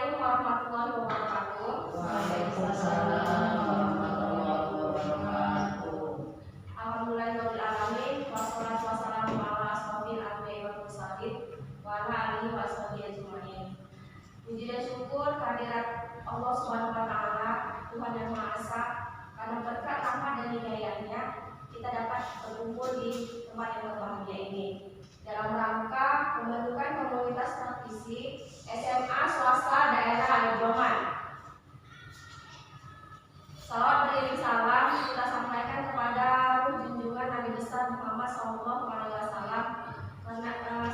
Assalamualaikum warahmatullahi wabarakatuh. Waalaikumsalam warahmatullahi wabarakatuh. Alhamdulillahirabbil alamin wassalatu wassalamu ala asrofil anbiya'i wal mursalin wa ala alihi wa sahbihi ajmain. Puji dan syukur kehadirat Allah Subhanahu wa taala, Tuhan yang Maha Esa, karena berkat rahmat dan hidayahnya kita dapat berkumpul di tempat yang berbahagia ini dalam rangka pembentukan komunitas praktisi SMA swasta daerah Alijoman. Salawat beriring salam kita sampaikan kepada ruh junjungan Nabi besar Muhammad SAW.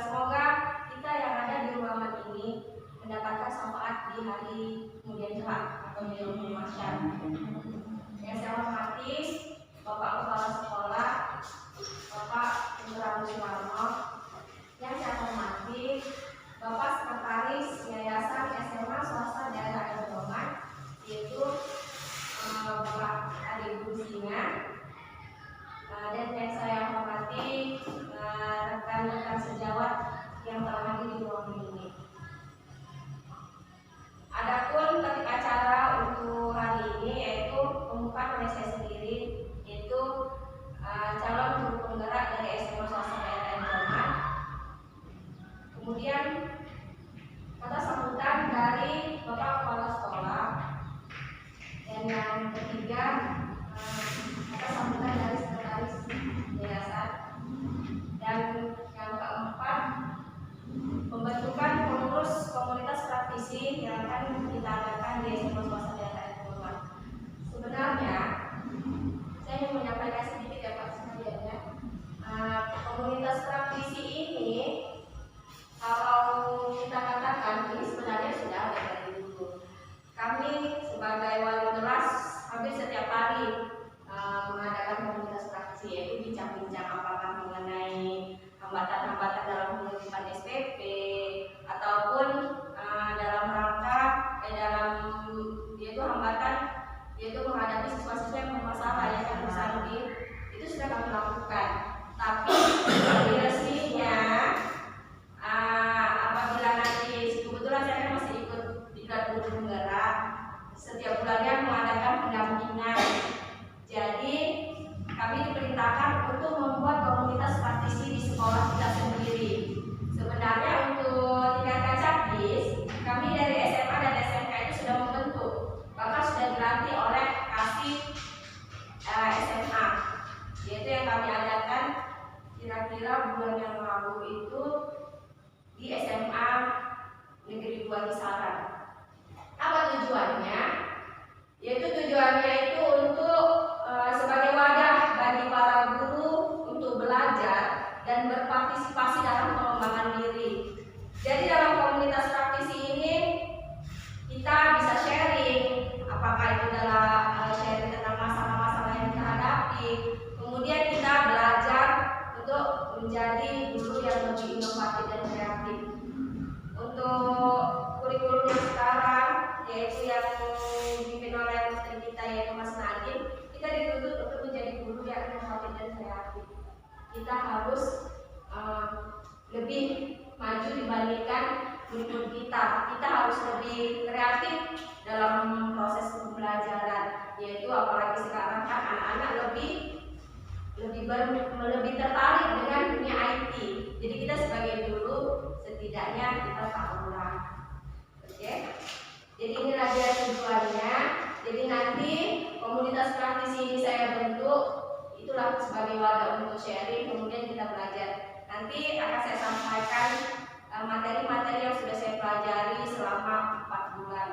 Semoga kita yang ada di ruangan ini mendapatkan syafaat di hari kemudian kelak atau di yaumul mahsyar. Yang saya hormati Bapak Kepala Sekolah, Bapak Indra Sumarno. Yang saya hormati Bapak Sekretaris Yayasan SMA Swasta Daerah Alijoman, yaitu Bapak Adi Businga. Dan yang saya hormati rekan-rekan sejawat yang telah hadir di ruangan ini. Adapun topik acara untuk hari ini yaitu pembukaan oleh saya sendiri, yaitu calon guru penggerak dari SMA Swasta Daerah Alijoman. Kemudian kata sambutan dari Bapak Kepala Sekolah. Dan yang ketiga kata sambutan dari Sekretaris Yayasan. Dan yang keempat pembentukan pengurus komunitas praktisi yang akan kita adakan di SMA Swasta Daerah Alijoman. Sebenarnya saya ingin menyampaikan sedikit ya Pak sekalian. Komunitas praktisi ini kalau kita katakan ini sebenarnya sudah ada dari dulu. Kami sebagai wali kelas hampir setiap hari mengadakan komunitas praktisi, yaitu bincang-bincang apakah mengenai hambatan-hambatan dalam pengiriman SPP ataupun dalam rangka yaitu hambatan yaitu menghadapi siswa-siswa yang bermasalah ya kan itu sudah kami lakukan. Tapi resminya apabila nanti kebetulan saya kan masih ikut di guru penggerak, setiap bulannya mengadakan pendampingan. Jadi kami diperintahkan untuk membuat komunitas praktisi di sekolah kita sendiri. Sebenarnya untuk tingkat Kacabis, kami dari SMA dan SMK itu sudah membentuk, bahkan sudah dilatih oleh Kasih SMA, yaitu yang kami adakan kira-kira bulan yang lalu itu di SMA Negeri 2 Kisaran. Apa tujuannya? Yaitu tujuannya itu untuk sebagai wadah bagi para guru untuk belajar dan berpartisipasi dalam pengembangan diri. Jadi dalam komunitas praktisi ini kita bisa sharing, apakah itu adalah sharing tentang masalah-masalah yang kita hadapi. Kemudian kita belajar untuk menjadi guru yang lebih inovatif dan kreatif. Untuk kurikulum yang sekarang, yaitu yang dipimpin oleh menteri kita yaitu Mas Nadiem, kita dituntut untuk menjadi guru yang inovatif dan kreatif. Kita harus lebih maju dibandingkan kurikulum kita. Kita harus lebih kreatif dalam proses pembelajaran, yaitu apalagi sekarang kan anak-anak lebih tertarik dengan dunia IT. Jadi kita sebagai guru setidaknya kita tahulah. Oke. Jadi inilah dia tujuannya. Jadi nanti komunitas praktisi ini saya bentuk itulah sebagai wadah untuk sharing, kemudian kita belajar. Nanti akan saya sampaikan materi-materi yang sudah saya pelajari selama 4 bulan.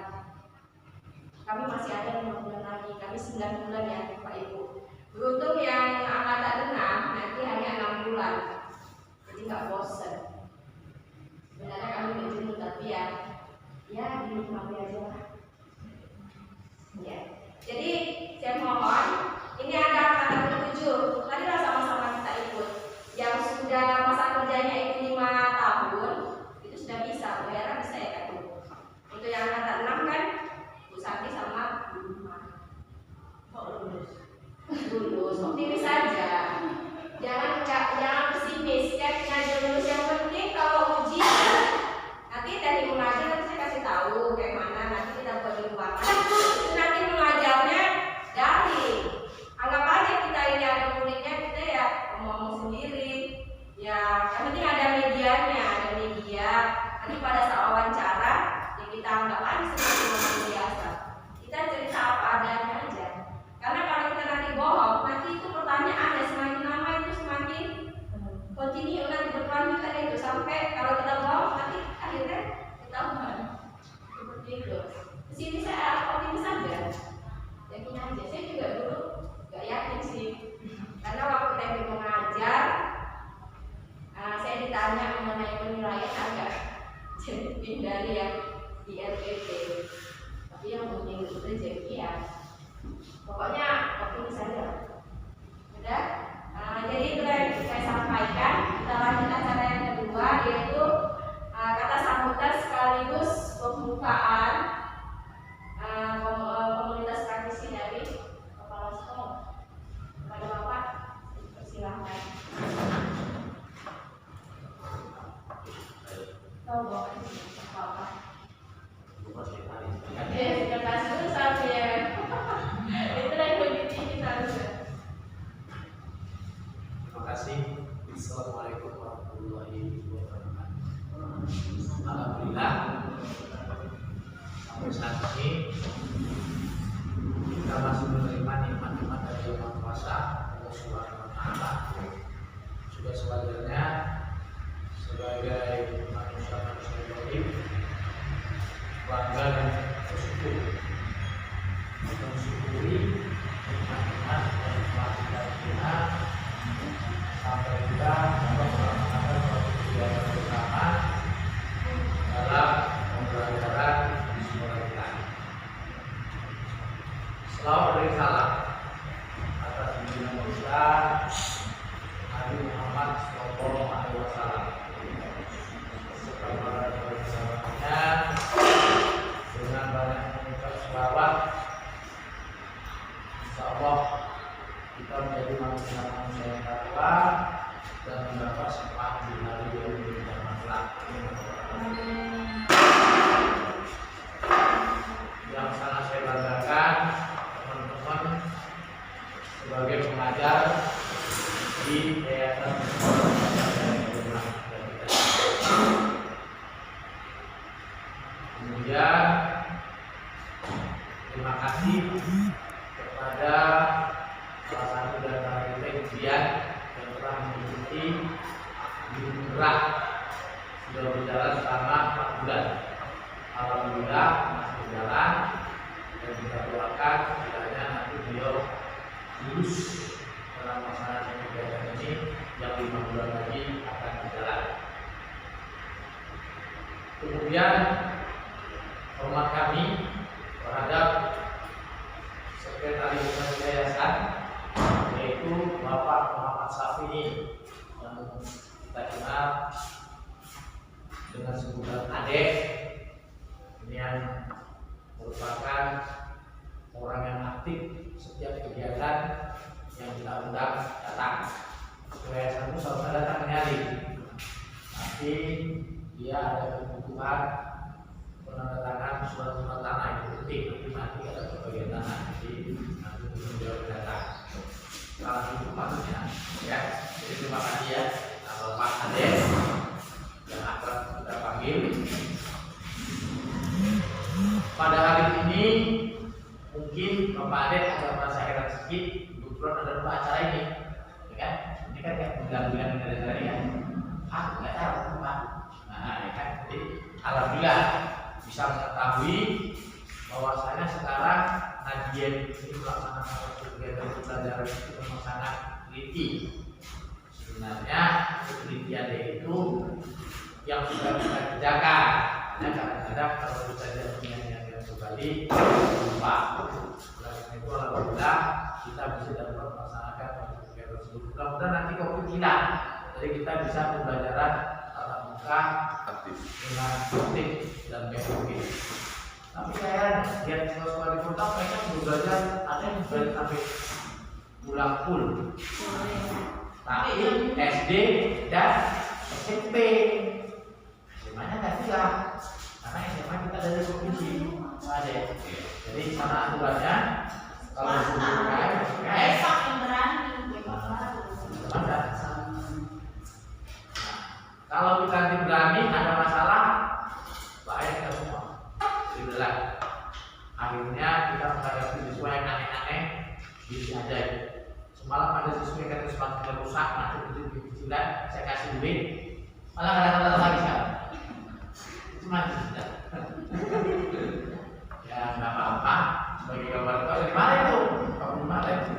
Kami masih ada 5 bulan lagi, kami 9 bulan ya Pak Ibu. Beruntung yang angkatan 6 nanti hanya 6 bulan, jadi nggak bosan. Sebenarnya kami berjumpa tapi ya dinikmati aja lah. Ya. Jadi saya mohon, ini ada angkatan 7. Tadi lah sama-sama kita ikut. Yang sudah masa kerjanya itu 5 tahun, itu sudah bisa, bayaran bisa ya Kak Bu. Untuk yang angkatan 6 kan Bu Santi sama Bu Rumah. Kok lulus, optimis saja. Jangan pesimis. Yang lulus yang penting kalau ujian nanti dari mengajar nanti saya kasih tahu kayak mana Ya, yang penting ada medianya, ada media. Nanti pada saat wawancara, ya kita anggap aja seperti orang biasa. Kita cerita apa adanya aja. Karena kalau kita nanti bohong, nanti itu pertanyaan ya semakin lama itu semakin continue nanti berkelanjutan itu sampai kalau kita bohong nanti akhirnya ketahuan. Seperti itu. Di sini saya optimis saja, yakin aja. Saya juga dulu gak yakin sih, karena waktu saya mengajar, saya ditanya mengenai penilaian agak jadi dari yang di RPT, tapi yang penting itu rezeki ya. Pokoknya optimis saja. Udah. Jadi itu yang saya sampaikan. Kita lanjut acara yang kedua, yaitu kata sambutan sekaligus pembukaan komunitas praktisi dari kepala sekolah. Kepada Bapak, persilahkan. Tahu Bapak apa? Oke, sudah kasih dulu saja. Itu yang lebih tinggi saja. Terima kasih. Assalamualaikum warahmatullahi wabarakatuh. Alhamdulillah, sampai saat ini kita masih menerima nikmat-nikmat dari Yang Maha Kuasa Allah Subhanahu wa Ta'ala. Sudah sewajarnya sebagai manusia baik, bangga dan bersyukur, mensyukuri nikmat-nikmat yang telah kita terima sampai kita dapat melaksanakan suatu kegiatan bersama dalam pembelajaran di sekolah kita. Selawat dari salam atas junjungan kita Nabi Muhammad Sallallahu Alaihi Wasallam serta para sahabatnya dengan banyak mengucap selawat. Insya Allah kita menjadi manusia yang takwa dan mendapat syafaat di hari yang kiamat. Yang sangat saya banggakan teman-teman sebagai pengajar di Yayasan kemudian terima kasih kepada salah satu dari kita Ujian yang telah mengikuti gerak sudah berjalan selama 4 bulan. Alhamdulillah masih berjalan dan kita doakan kiranya nanti beliau lulus dalam melaksanakan kegiatan ini yang 5 bulan lagi akan berjalan. Kemudian hormat kami terhadap Sekretaris Yayasan, yaitu Bapak Muhammad Safi yang kita kenal dengan sebutan Adek. Ini yang merupakan orang yang aktif setiap kegiatan yang kita undang datang. Yayasan itu selalu datang menyari, tapi dia ada kebutuhan penandatangan surat tanah itu penting, nanti ada pembagian tanah, jadi nanti beliau datang. Kalau itu maksudnya, ya. Jadi terima kasih ya, Pak Ade yang akan kita panggil. Pada hari ini mungkin Bapak Ade agak merasa heran sedikit, kebetulan ada 2 acara ini, ya kan? Ini kan kayak bulan-bulan dari ya. Nggak tahu Pak. Nah, ya kan? Jadi alhamdulillah bisa mengetahui bahwasanya sekarang Nadia ini melaksanakan kegiatan pembelajaran itu memang sangat teliti. Sebenarnya ketelitian itu yang sudah kita kerjakan. Hanya kadang-kadang kalau kita punya niat yang kembali lupa. Oleh itu alhamdulillah kita bisa dapat melaksanakan kegiatan tersebut. Mudah-mudahan nanti COVID hilang, jadi kita bisa pembelajaran tatap muka dengan aktif dan metode. Tapi saya lihat sekolah di kota mereka belajar ada yang belajar sampai pulang full. Tapi SD dan SMP SMA-nya nggak bisa, karena SMA kita dari provinsi ada. Jadi sana aturannya kalau besok yang berani ada. Kalau kita nanti berani ada masalah, bahaya kita semua. Itulah. Akhirnya kita menghadapi siswa yang aneh-aneh, bisa aja. Semalam ada siswa yang kata sepatunya rusak, macam itu kecilan, saya kasih duit, malah kadang-kadang lagi sekarang. Itu mati sudah. Ya nggak apa-apa. Sebagai gambar itu dari mana itu? Kalau mana itu?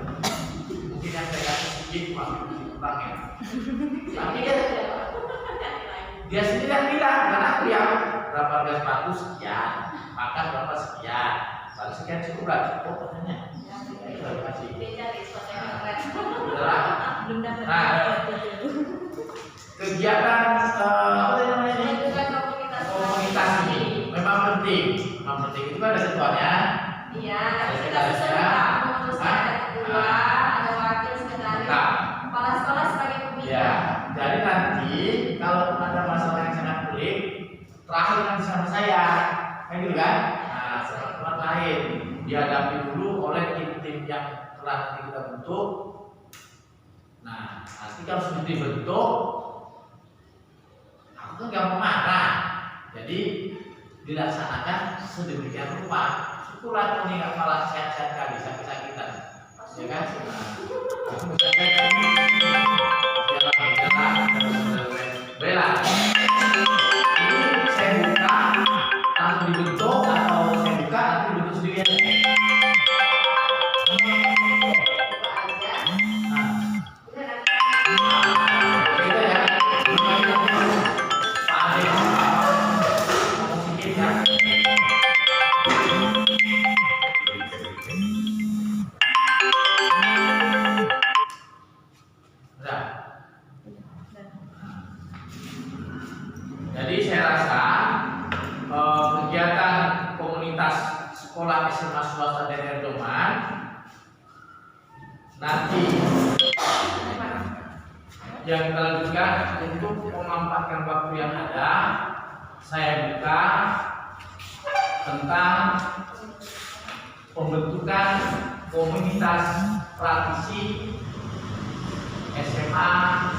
Mungkin yang saya kasih sedikit masih kurang ya. Tapi dia sendiri yang bilang, karena aku yang berapa harga sepatu sekian, makan berapa sekian, lalu sekian cukup lah, cukup katanya. Terima kasih. Nah, kegiatan apa namanya ini? Komunitas ini memang penting. Memang penting itu kan ada ketuanya. Iya, kita susun pengurusnya ada ketua, ada wakil sekretaris, kepala sekolah sebagai pembina. Ya, jadi nanti kalau ada masalah yang sangat pelik, terakhir nanti sama saya, kan gitu kan? Nah, sama teman lain dihadapi dulu oleh tim-tim yang telah nanti kita bentuk. Nah, nanti kalau sudah dibentuk, aku kan gak mau marah, jadi dilaksanakan sedemikian rupa. Syukurlah ini nggak malah sehat-sehat kali, sakit-sakitan, ya kan? Bela, ini saya buka langsung dibentuk atau saya buka nanti dibentuk sendiri aja. Jadi saya rasa kegiatan komunitas sekolah SMA swasta daerah Doman nanti yang kita lanjutkan untuk memanfaatkan waktu yang ada, saya buka tentang pembentukan komunitas praktisi SMA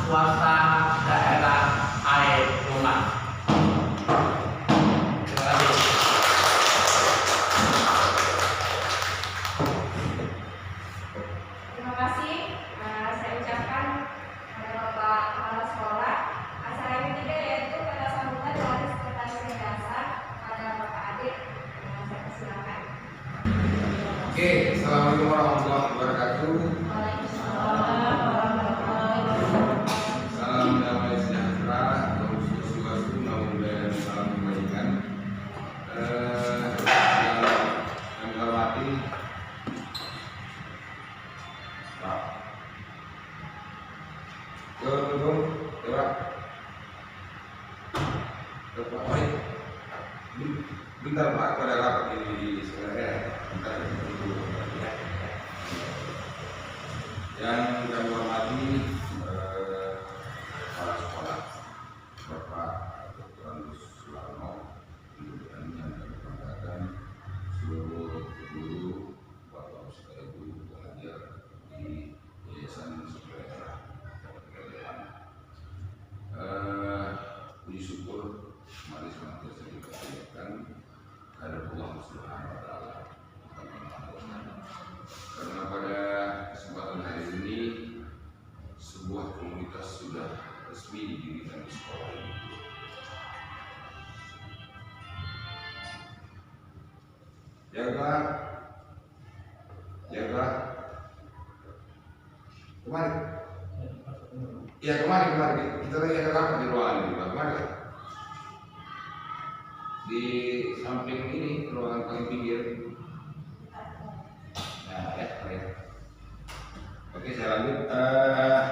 swasta daerah AE Doman. Terima kasih. Terima kasih. Saya ucapkan kepada Bapak Kepala Sekolah. Acara yang ketiga yaitu kata sambutan dari Sekretaris Dasar pada Bapak Adit. Saya persilakan. Oke, assalamualaikum warahmatullahi wabarakatuh. Salam damai sejahtera, Om Swastiastu, Namo Buddhaya, salam kebajikan. Yang kami hormati Pak Ketua, Pak Baik. Bentar Pak, pada rapat ini sebenarnya. Bentar dulu. Yang kami hormati kepala sekolah Bapak Dr. Andus Sularno, kemudian yang kami banggakan seluruh guru, bapak saudara guru pengajar di Yayasan Sekolah puji syukur mari senantiasa kita panjatkan kepada Allah Subhanahu wa taala. Karena pada kesempatan hari ini sebuah komunitas sudah resmi didirikan di sekolah ini. Jaga, kemarin. Ya kemarin kita lagi ada rapat di ruangan ini, kemarin. Di samping ini ruangan paling pinggir. Nah, ya, baik. Oke, saya lanjut.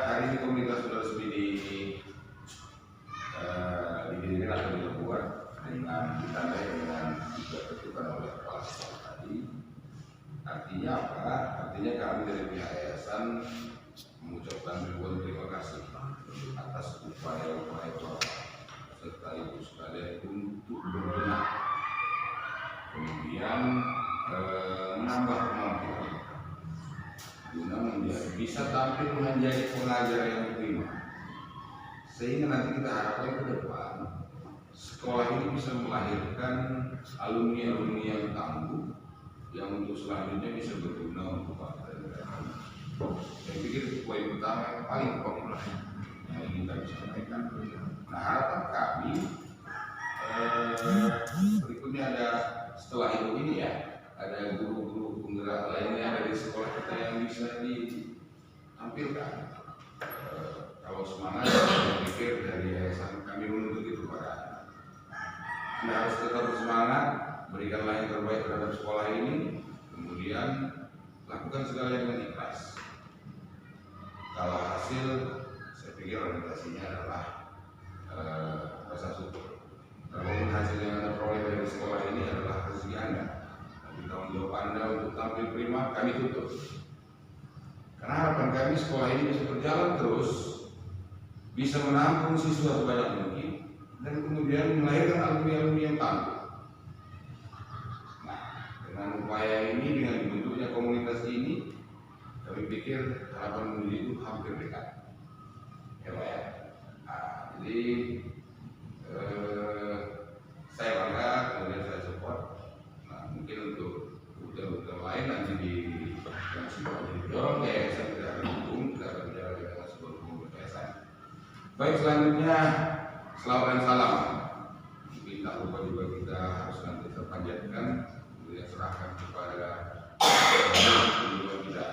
Hari ini komunitas sudah resmi didirikan atau dibuat dengan ditandai dengan juga ketentuan oleh kepala sekolah tadi. Artinya apa? Artinya kami dari pihak yayasan mengucapkan ribuan terima kasih atas upaya-upaya Bapak serta Ibu sekalian untuk berbenah, kemudian menambah kemampuan guna bisa tampil menjadi pengajar yang prima sehingga nanti kita harapkan ke depan sekolah ini bisa melahirkan alumni-alumni yang tangguh yang untuk selanjutnya bisa berguna untuk bangsa dan negara. Saya pikir poin utama yang paling pokok yang ingin kami sampaikan. Nah, harapan kami berikutnya ada setelah ini ya, ada guru-guru penggerak lainnya dari sekolah kita yang bisa ditampilkan. Kalau semangat, saya pikir dari yayasan kami menuntut itu pada Anda harus tetap bersemangat, berikanlah yang terbaik terhadap sekolah ini, kemudian lakukan segalanya dengan ikhlas. Kalau hasil, saya pikir orientasinya adalah rasa syukur. Kalau hasil yang Anda peroleh dari sekolah ini adalah rezeki Anda, tapi tanggung jawab Anda untuk tampil prima, kami tutup. Karena harapan kami sekolah ini bisa berjalan terus, bisa menampung siswa sebanyak mungkin, dan kemudian melahirkan alumni-alumni yang tangguh. Nah, dengan upaya ini, dengan dibentuknya komunitas ini, kami pikir harapan menuju itu hampir dekat. Ya Pak ya. Nah, jadi saya bangga, kemudian saya support. Nah, mungkin untuk rute-rute lain nanti yang sudah didorong yayasan tidak akan dukung, tidak akan berjalan dengan sebuah yayasan. Baik, selanjutnya selawat dan salam. Mungkin tak lupa juga kita harus nanti terpanjatkan, kemudian serahkan kepada kita,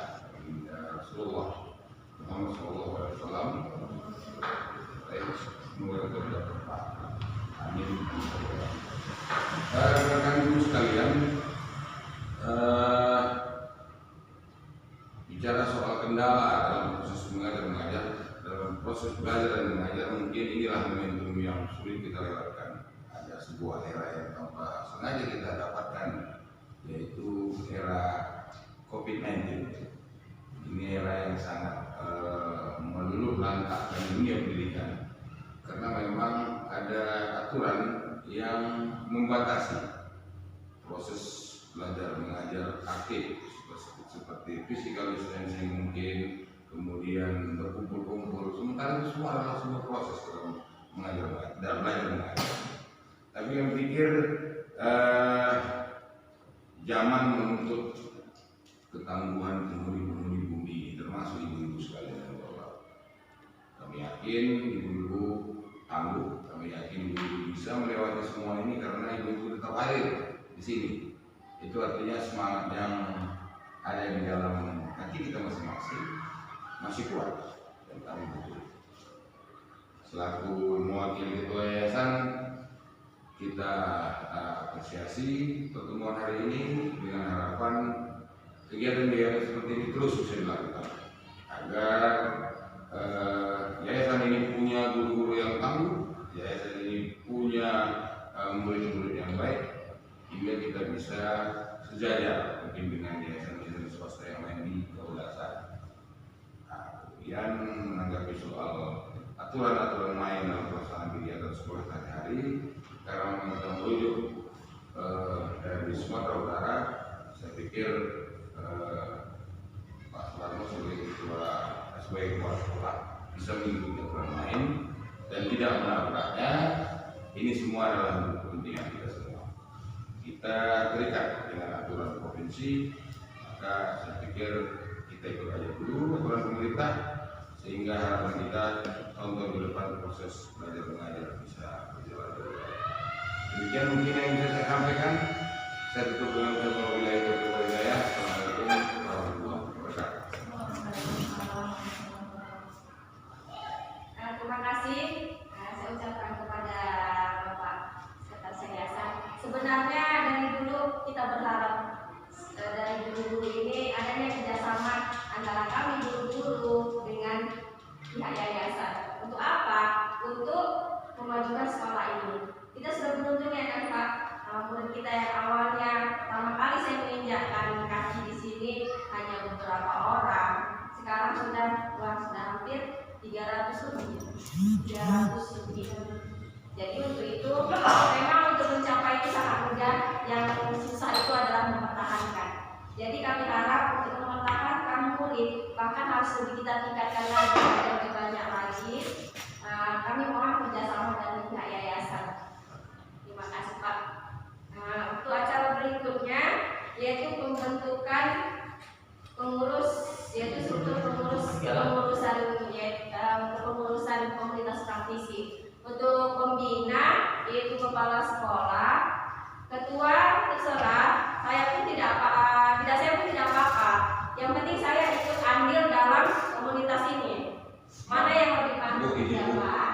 Rasulullah Muhammad SAW. Semoga kita tidak terlupa. Amin. Rekan ibu sekalian, bicara soal kendala dalam proses mengajar, dalam proses belajar dan mengajar, mungkin inilah momentum yang sulit kita lewatkan. Ada sebuah era yang tanpa sengaja kita dapatkan, yaitu era COVID-19. Ini era yang sangat meluluh lantakkan dunia pendidikan, karena memang ada aturan yang membatasi proses belajar mengajar aktif seperti physical distancing mungkin, kemudian berkumpul-kumpul, sementara itu semua adalah sebuah proses dalam mengajar dan belajar mengajar. Tapi yang pikir zaman menuntut ketangguhan penghuni bumi, termasuk ibu-ibu sekalian yang berdoa. Kami yakin ibu-ibu tangguh, kami yakin ibu-ibu bisa melewati semua ini karena ibu-ibu tetap hadir di sini. Itu artinya semangat yang ada di dalam hati kita masing-masing masih kuat, dan kami butuh. Selaku mewakili ketua yayasan, kita apresiasi pertemuan hari ini dengan harapan kegiatan-kegiatan seperti ini terus bisa dilakukan agar yayasan ini punya guru-guru yang tangguh, yayasan ini punya murid-murid yang baik, hingga kita bisa sejajar mungkin dengan yayasan-yayasan swasta yang lain di Kabupaten. Nah, kemudian menanggapi soal aturan-aturan main dalam pelaksanaan kegiatan sekolah sehari-hari, karena memang kita merujuk dari Sumatera Utara, saya pikir Pak Soekarno sebagai kepala sekolah bisa mengikuti aturan main dan tidak menabraknya. Ini semua adalah untuk kepentingan kita semua. Kita terikat dengan aturan provinsi, maka saya pikir kita ikut aja dulu aturan pemerintah, sehingga harapan kita tahun-tahun ke depan proses belajar mengajar bisa berjalan dengan baik. Demikian mungkin yang bisa saya sampaikan. Saya tutup dengan wilayah kepada saya. Assalamualaikum warahmatullahi wabarakatuh. Terima kasih. Saya ucapkan kepada Bapak Sekretaris Yayasan. Sebenarnya dari dulu kita berharap dari guru-guru ini adanya kerjasama antara kami guru-guru dengan pihak yayasan. Untuk apa? Untuk memajukan sekolah ini. Kita sudah beruntung ya kan Pak, murid kita yang awalnya pertama kali saya menginjakkan kaki di sini hanya beberapa orang, sekarang sudah hampir 300 lebih. Jadi untuk itu memang untuk mencapai itu sangat mudah, yang susah itu adalah mempertahankan. Jadi kami harap untuk mempertahankan murid bahkan harus lebih kita tingkatkan lagi, lebih banyak lagi. Kami yaitu kepala sekolah, ketua terserah, saya pun tidak apa-apa. Yang penting saya ikut andil dalam komunitas ini. Mana yang lebih pantas ya Pak?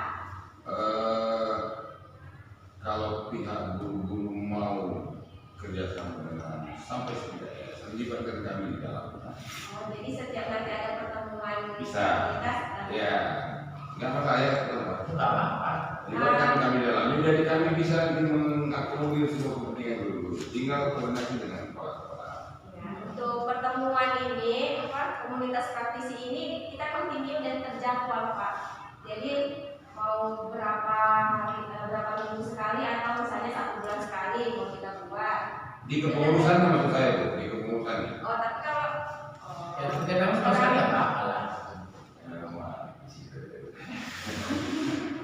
Kalau pihak guru mau kerjasama dengan sampai setidaknya libatkan kami di dalam. Oh, jadi setiap nanti ada pertemuan Bisa. komunitas, Ya, nggak masalah ya. Enggak apa-apa. Libatkan kami di dalam. Jadi kami bisa mengakomodir semua kepentingan guru. Tinggal koordinasi dengan kepala sekolah. ya, untuk pertemuan ini, komunitas praktisi ini kita kontinu dan terjadwal Pak. Jadi mau berapa minggu sekali atau misalnya 1 bulan sekali mau kita buat. Di kepengurusan maksud saya itu, di kepengurusan. Oh, tapi kalau Ya, kita kan sama sekali nggak apa-apa lah.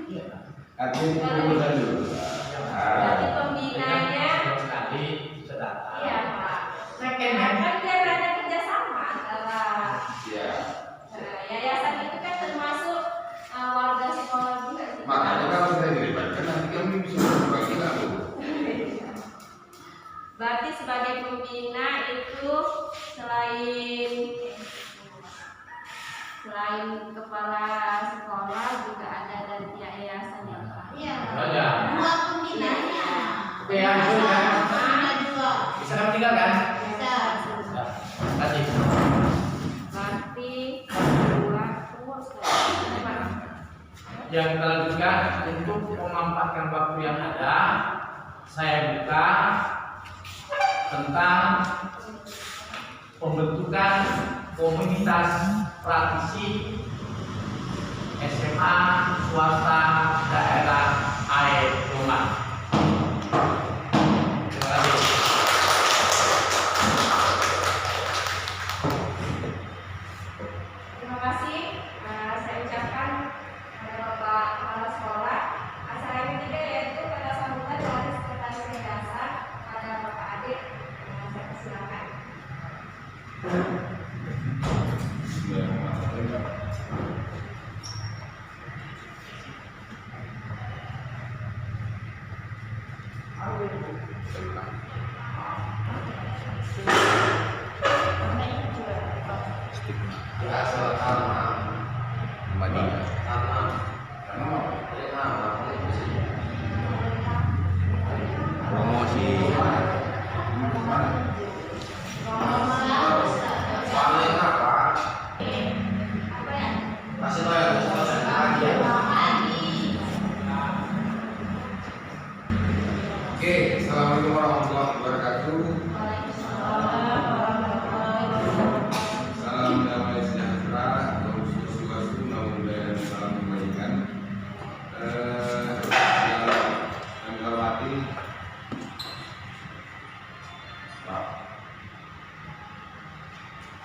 Iya. Artinya di kepengurusan dulu. berarti pembinanya, Sekali bisa datang. iya Pak. Second hand. Kan biar ada kerjasama antara Ya. yayasan itu kan termasuk warga sekolah juga sih. Makanya kalau saya dilibatkan nanti kami bisa berbagi lalu. Berarti sebagai pembina itu selain kepala sekolah juga ada dari pihak yayasan ya Pak. Iya. Ada. Dua pembinanya. Ya, juga. Ada dua. Bisa kami tinggal kan? Bisa. Ya. Terima kasih. Berarti dua Pak. Yang kita lanjutkan untuk memanfaatkan waktu yang ada, saya buka tentang pembentukan komunitas praktisi SMA swasta daerah Air Rumah. Terima kasih. Terima kasih. Saya ucapkan kepada Bapak Kepala Sekolah. Acara ini juga yaitu kata sambutan dari Sekretaris Dasar pada Bapak Adit. Saya persilakan. Oke, assalamualaikum warahmatullahi wabarakatuh. Salam damai sejahtera, Om Swastiastu, Namo Buddhaya, dan salam kebaikan. Yang kami hormati Pak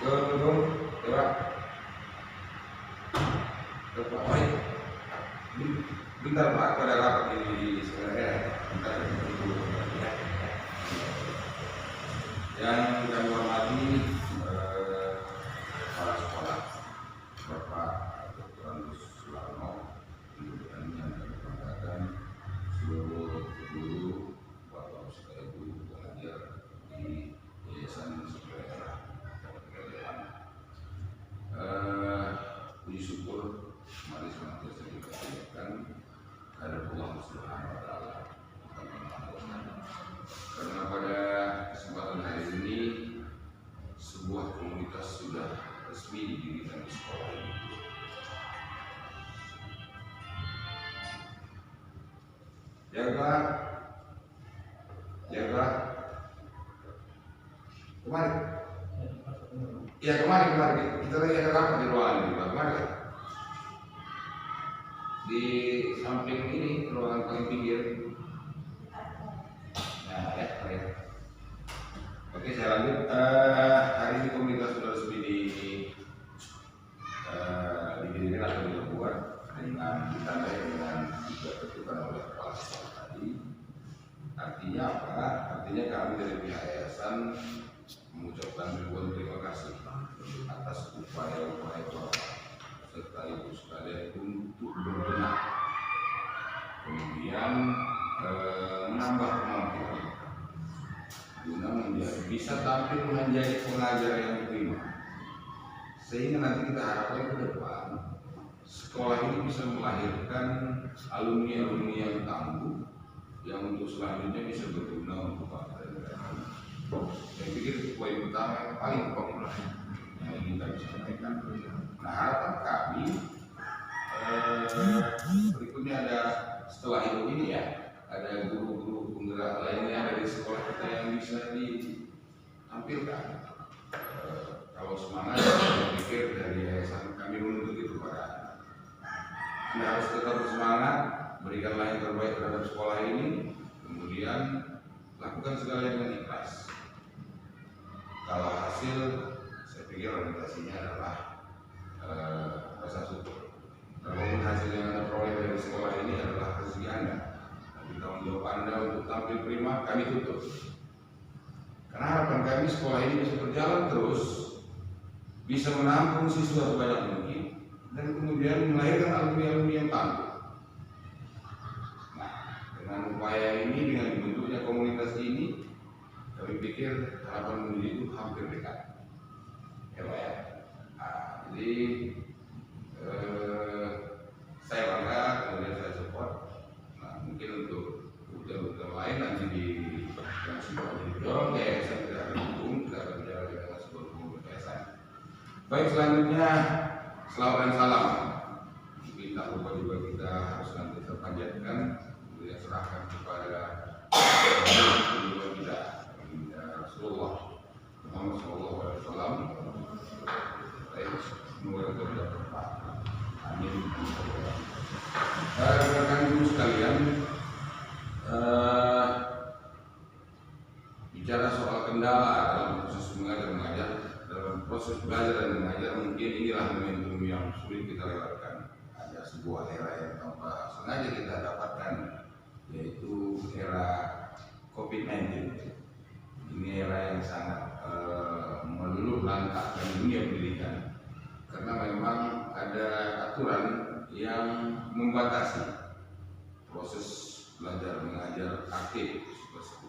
Gubernur Jawa Bapak baik. Bentar Pak, pada rapat ini sebenarnya. Bentar. Yang kami hormati kepala sekolah Bapak Dr. Andus Sularno, kemudian yang kami banggakan seluruh guru, bapak sekalian guru pengajar di Yayasan Daerah Kegiatan. Puji syukur mari senantiasa kita panjatkan kepada Allah Subhanahu wa Ta'ala. Karena pada kesempatan hari ini sebuah komunitas sudah resmi didirikan di sekolah ini. Jaga, kemarin. Ya kemarin kita lagi ada rapat di ruangan ini, Pak. Kemarin di samping ini ruangan paling pinggir. Nah, ya, baik. Oke, saya lanjut. Hari ini komunitas sudah resmi didirikan atau dibuat dengan ditandai dengan juga ketentuan oleh kepala sekolah tadi. Artinya apa? Artinya kami dari pihak yayasan mengucapkan ribuan terima kasih atas upaya-upaya Bapak serta Ibu sekalian untuk berbenah. Kemudian menambah kemampuan guna bisa tampil menjadi pengajar yang diterima, sehingga nanti kita harapkan ke depan sekolah ini bisa melahirkan alumni-alumni yang tangguh yang untuk selanjutnya bisa berguna untuk bangsa dan negara. Saya pikir poin utama yang paling pokok yang ingin kami sampaikan. Nah, harapan kami berikutnya ada setelah ini ya, ada guru-guru penggerak lainnya dari sekolah kita yang bisa ditampilkan. Kalau semangat, saya pikir dari yayasan kami menuntut itu pada Anda harus tetap bersemangat, berikanlah yang terbaik terhadap sekolah ini, kemudian lakukan segala dengan ikhlas. Kalau hasil, saya pikir orientasinya adalah rasa syukur. Walaupun hasil yang Anda peroleh dari sekolah ini adalah rezeki Anda, tapi tanggung jawab Anda untuk tampil prima kami tutup. Karena harapan kami sekolah ini bisa berjalan terus, bisa menampung siswa sebanyak mungkin, dan kemudian melahirkan alumni-alumni yang tangguh. Nah, dengan upaya ini, dengan dibentuknya komunitas ini, kami pikir harapan menuju itu hampir dekat. Ya Pak ya. Nah, jadi saya bangga, kemudian saya support. Nah, mungkin untuk rute-rute lain nanti di yang sudah didorong yayasan tidak akan dukung, tidak akan bicara dengan sebuah yayasan. Baik, selanjutnya selawat dan salam. Mungkin tak lupa juga kita harus nanti terpanjatkan, kemudian serahkan kepada kita, Rasulullah Muhammad SAW. Baik, semoga kita tidak bermanfaat. Amin. Rekan ibu sekalian, bicara soal kendala dalam proses mengajar, dalam proses belajar dan mengajar, mungkin inilah momentum yang sulit kita lewatkan. Ada sebuah era yang tanpa sengaja kita dapatkan, yaitu era COVID-19. Ini era yang sangat meluluh lantakkan dunia pendidikan, karena memang ada aturan yang membatasi proses belajar mengajar aktif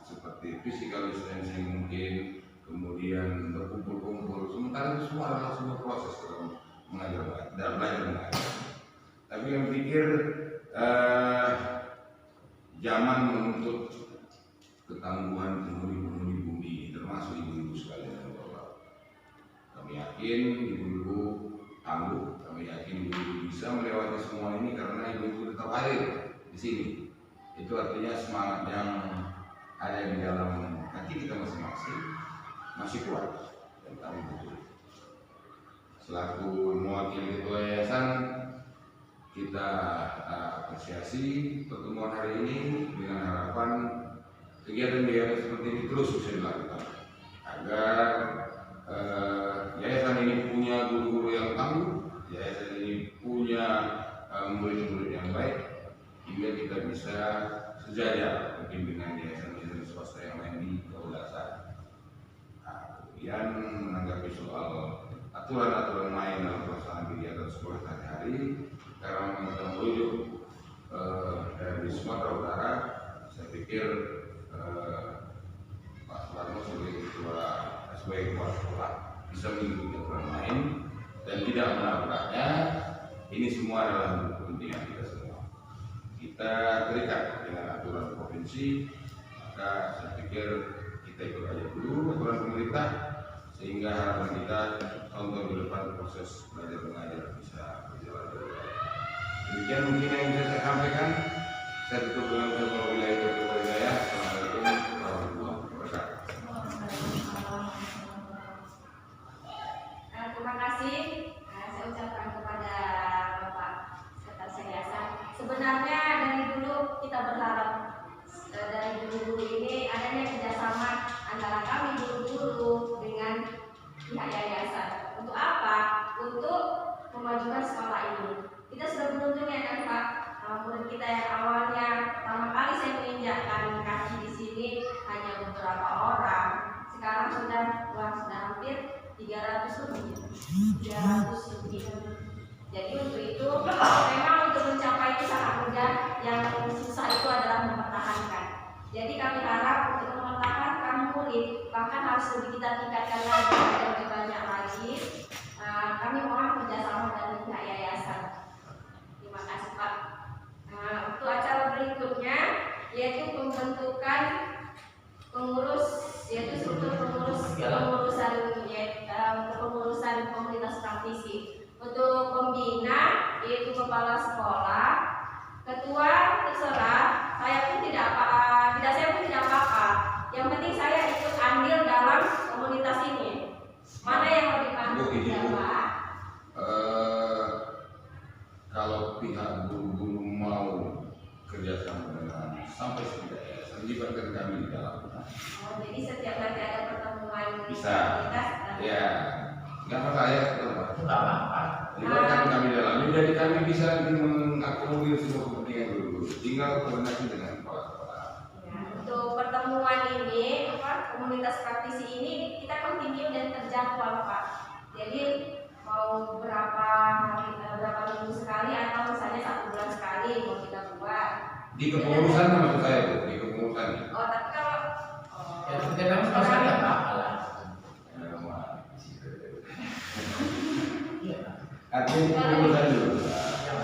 seperti physical distancing mungkin, kemudian berkumpul-kumpul. Sementara itu semua adalah sebuah proses dalam mengajar dan belajar mengajar. Tapi yang pikir zaman menuntut ketangguhan penghuni bumi, termasuk ibu-ibu sekalian dan bapak. Kami yakin ibu-ibu tangguh, kami yakin ibu-ibu bisa melewati semua ini karena ibu-ibu tetap hadir di sini. Itu artinya semangat yang ada di dalam hati kita masing-masing masih kuat dan kami butuh. Selaku mewakili ketua yayasan, kita apresiasi pertemuan hari ini dengan harapan kegiatan-kegiatan seperti ini terus bisa dilakukan agar yayasan ini punya guru-guru yang tangguh, yayasan ini punya murid-murid yang baik, hingga kita bisa sejajar mungkin dengan yayasan-yayasan swasta yang lain di Kaulasa. Nah, kemudian menanggapi soal aturan-aturan main dalam pelaksanaan kegiatan sekolah sehari-hari, karena memang kita merujuk dari Sumatera Utara, saya pikir Pak Soekarno sebagai kepala sekolah bisa mengikuti aturan main dan tidak menabraknya. Ini semua adalah untuk kepentingan kita semua. Kita terikat dengan aturan provinsi, maka saya pikir kita ikut aja dulu aturan pemerintah, sehingga harapan kita tahun-tahun ke depan proses belajar mengajar bisa berjalan dengan baik. Demikian mungkin yang bisa saya sampaikan. Saya tutup dengan wilayah Jaya. Assalamualaikum warahmatullahi wabarakatuh. Terima kasih. Saya ucapkan kepada Bapak Sekretaris Yayasan. Sebenarnya dari dulu kita berharap dari guru-guru ini adanya kerjasama antara kami guru-guru dengan pihak yayasan. Untuk apa? Untuk memajukan sekolah ini. Kita sudah beruntung ya kan Pak, murid kita yang awalnya pertama kali saya menginjakkan kaki di sini hanya beberapa orang, sekarang sudah hampir 300 lebih. Jadi untuk itu memang untuk mencapai itu sangat mudah. Yang susah itu adalah mempertahankan. bahkan harus lebih kita tingkatkan lagi, lebih banyak lagi. Kami mohon kerjasama dari pihak yayasan. Terima kasih Pak. Untuk acara berikutnya yaitu pembentukan pengurus, yaitu struktur kepengurusan komunitas praktisi. Untuk pembina yaitu kepala sekolah, ketua terserah. Saya pun tidak apa-apa. Yang penting saya ikut andil dalam komunitas ini. Mana yang lebih pantas ya Pak? Kalau pihak guru mau kerjasama dengan sampai setidaknya libatkan kami di dalamnya. Jadi setiap nanti ada pertemuan Bisa. komunitas, Ya, nggak masalah ya. Itu nggak apa-apa. Libatkan kami di dalamnya, jadi kami bisa mengakomodir semua kepentingan guru. Tinggal koordinasi dengan kepala sekolah. Ya, untuk pertemuan ini, komunitas praktisi ini kita kontinu dan terjadwal Pak. Jadi mau berapa minggu sekali atau misalnya 1 bulan sekali mau kita buat. Di kepengurusan maksud saya itu, di kepengurusan. Oh tapi kalau Ya, kita kan sama sekali nggak apa-apa lah. Iya. Artinya di kepengurusan dulu.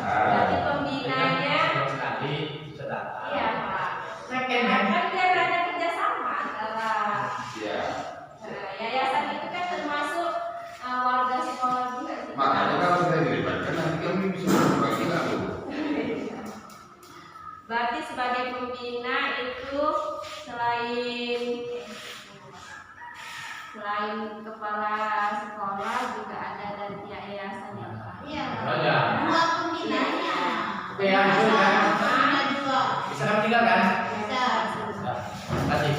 berarti pembinanya, Sama sekali bisa datang. iya Pak. Rekennya. Kan biar ada kerjasama antara Ya. yayasan itu kan termasuk warga sekolah juga sih. Makanya kalau saya dilibatkan nanti kami bisa berbagi lalu. Berarti sebagai pembina itu selain kepala sekolah juga ada dari pihak yayasan ya Pak. Iya. Ada. 2 pembinanya. Oke, ya, itu kan. Ada 2. Bisa kami tinggalkan? Bisa. Terima kasih.